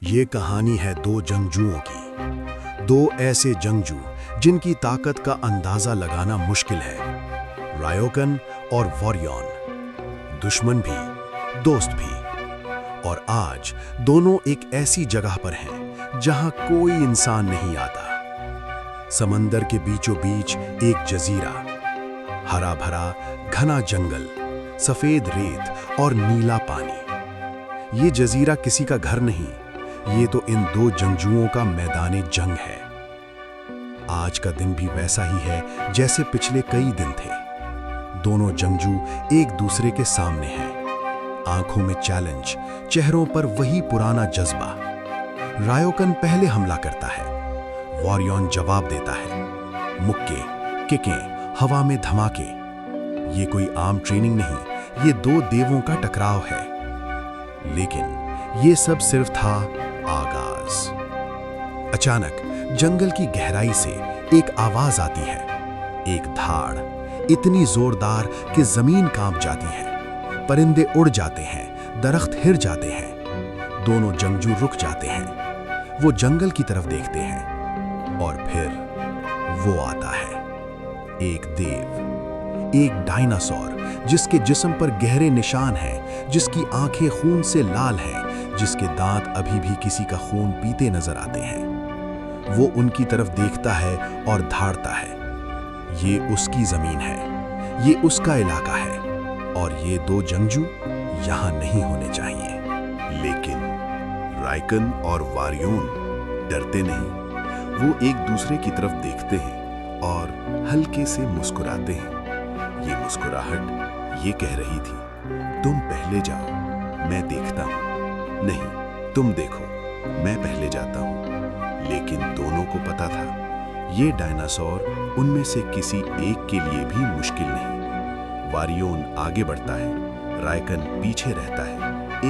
ये कहानी है दो जंगजुओं की। दो ऐसे जंगजू जिनकी ताकत का अंदाजा लगाना मुश्किल है। रायोकन और वॉरियन, दुश्मन भी दोस्त भी। और आज दोनों एक ऐसी जगह पर हैं जहां कोई इंसान नहीं आता। समंदर के बीचों बीच एक जजीरा, हरा भरा घना जंगल, सफेद रेत और नीला पानी। ये जजीरा किसी का घर नहीं, ये तो इन दो जंगजुओं का मैदाने जंग है। आज का दिन भी वैसा ही है जैसे पिछले कई दिन थे। दोनों जंगजू एक दूसरे के सामने हैं, आंखों में चैलेंज, चेहरों पर वही पुराना जज्बा। रायोकन पहले हमला करता है, वॉरियन जवाब देता है। मुक्के, किकें, हवा में धमाके। ये कोई आम ट्रेनिंग नहीं, ये दो देवों का टकराव है। लेकिन ये सब सिर्फ था आगाज। अचानक जंगल की गहराई से एक आवाज आती है, एक धाड़, इतनी जोरदार कि जमीन कांप जाती है। परिंदे उड़ जाते हैं, दरख्त हिल जाते हैं। दोनों जंगजू रुक जाते हैं। वो जंगल की तरफ देखते हैं और फिर वो आता है, एक देव, एक डायनासोर जिसके जिस्म पर गहरे निशान हैं, जिसकी आंखें खून से लाल हैं, जिसके दांत अभी भी किसी का खून पीते नजर आते हैं। वो उनकी तरफ देखता है और धाड़ता है। ये उसकी जमीन है, ये उसका इलाका है और ये दो जंगजू यहां नहीं होने चाहिए। लेकिन रायकन और वॉरियन डरते नहीं। वो एक दूसरे की तरफ देखते हैं और हल्के से मुस्कुराते हैं। ये मुस्कुराहट ये कह रही थी, तुम पहले जाओ, मैं देखता हूं। नहीं, तुम देखो, मैं पहले जाता हूं। लेकिन दोनों को पता था, ये डायनासोर उनमें से किसी एक के लिए भी मुश्किल नहीं। वॉरियन आगे बढ़ता है, रायकन पीछे रहता है,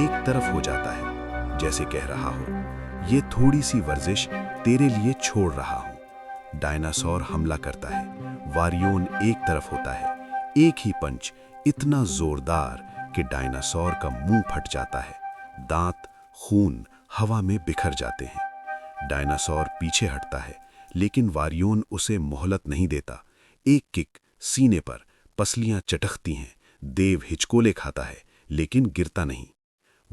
एक तरफ हो जाता है, जैसे कह रहा हो, ये थोड़ी सी वर्जिश तेरे लिए छोड़ रहा हूं। डायनासोर हमला करता है, वॉरियन एक तरफ होता है। एक ही पंच इतना जोरदार कि डायनासोर का मुंह फट जाता है, दांत, खून हवा में बिखर जाते हैं। डायनासोर पीछे हटता है, लेकिन वॉरियन उसे मोहलत नहीं देता। एक किक सीने पर, पसलियां चटकती हैं। देव हिचकोले खाता है, लेकिन गिरता नहीं।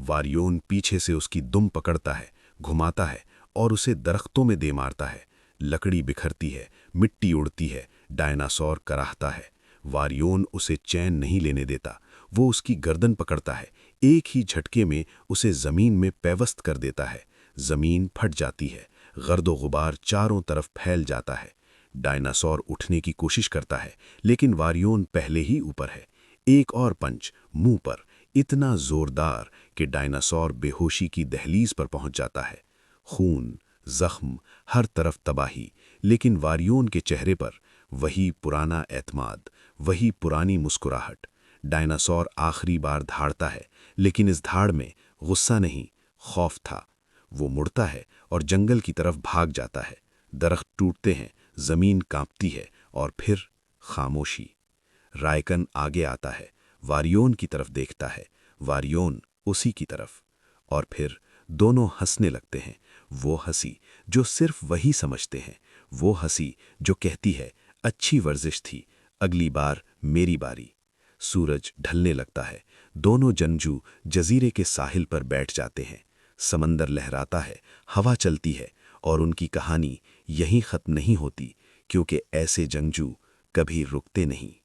वॉरियन पीछे से उसकी दुम पकड़ता है, घुमाता है और उसे दरख्तों में दे मारता है। लकड़ी बिखरती है, मिट्टी उड़ती है, डायनासोर कराहता है। वॉरियन उसे चैन नहीं लेने देता। वो उसकी गर्दन पकड़ता है, एक ही झटके में उसे जमीन में पैवस्त कर देता है। जमीन फट जाती है, गर्दो गुबार चारों तरफ फैल जाता है। डायनासोर उठने की कोशिश करता है, लेकिन वॉरियन पहले ही ऊपर है। एक और पंच मुंह पर, इतना जोरदार कि डायनासोर बेहोशी की दहलीज पर पहुंच जाता है। खून, जख्म, हर तरफ तबाही, लेकिन वॉरियन के चेहरे पर वही पुराना एतमाद, वही पुरानी मुस्कुराहट। डायनासोर आखिरी बार धाड़ता है, लेकिन इस धाड़ में गुस्सा नहीं, खौफ था। वो मुड़ता है और जंगल की तरफ भाग जाता है। दरख्त टूटते हैं, जमीन कांपती है और फिर खामोशी। रायकन आगे आता है, वॉरियन की तरफ देखता है, वॉरियन उसी की तरफ। और फिर दोनों हंसने लगते हैं, वो हंसी जो सिर्फ वही समझते हैं, वो हंसी जो कहती है, अच्छी वर्जिश थी, अगली बार मेरी बारी। सूरज ढलने लगता है, दोनों जंगजू जजीरे के साहिल पर बैठ जाते हैं। समंदर लहराता है, हवा चलती है और उनकी कहानी यहीं खत्म नहीं होती, क्योंकि ऐसे जंगजू कभी रुकते नहीं।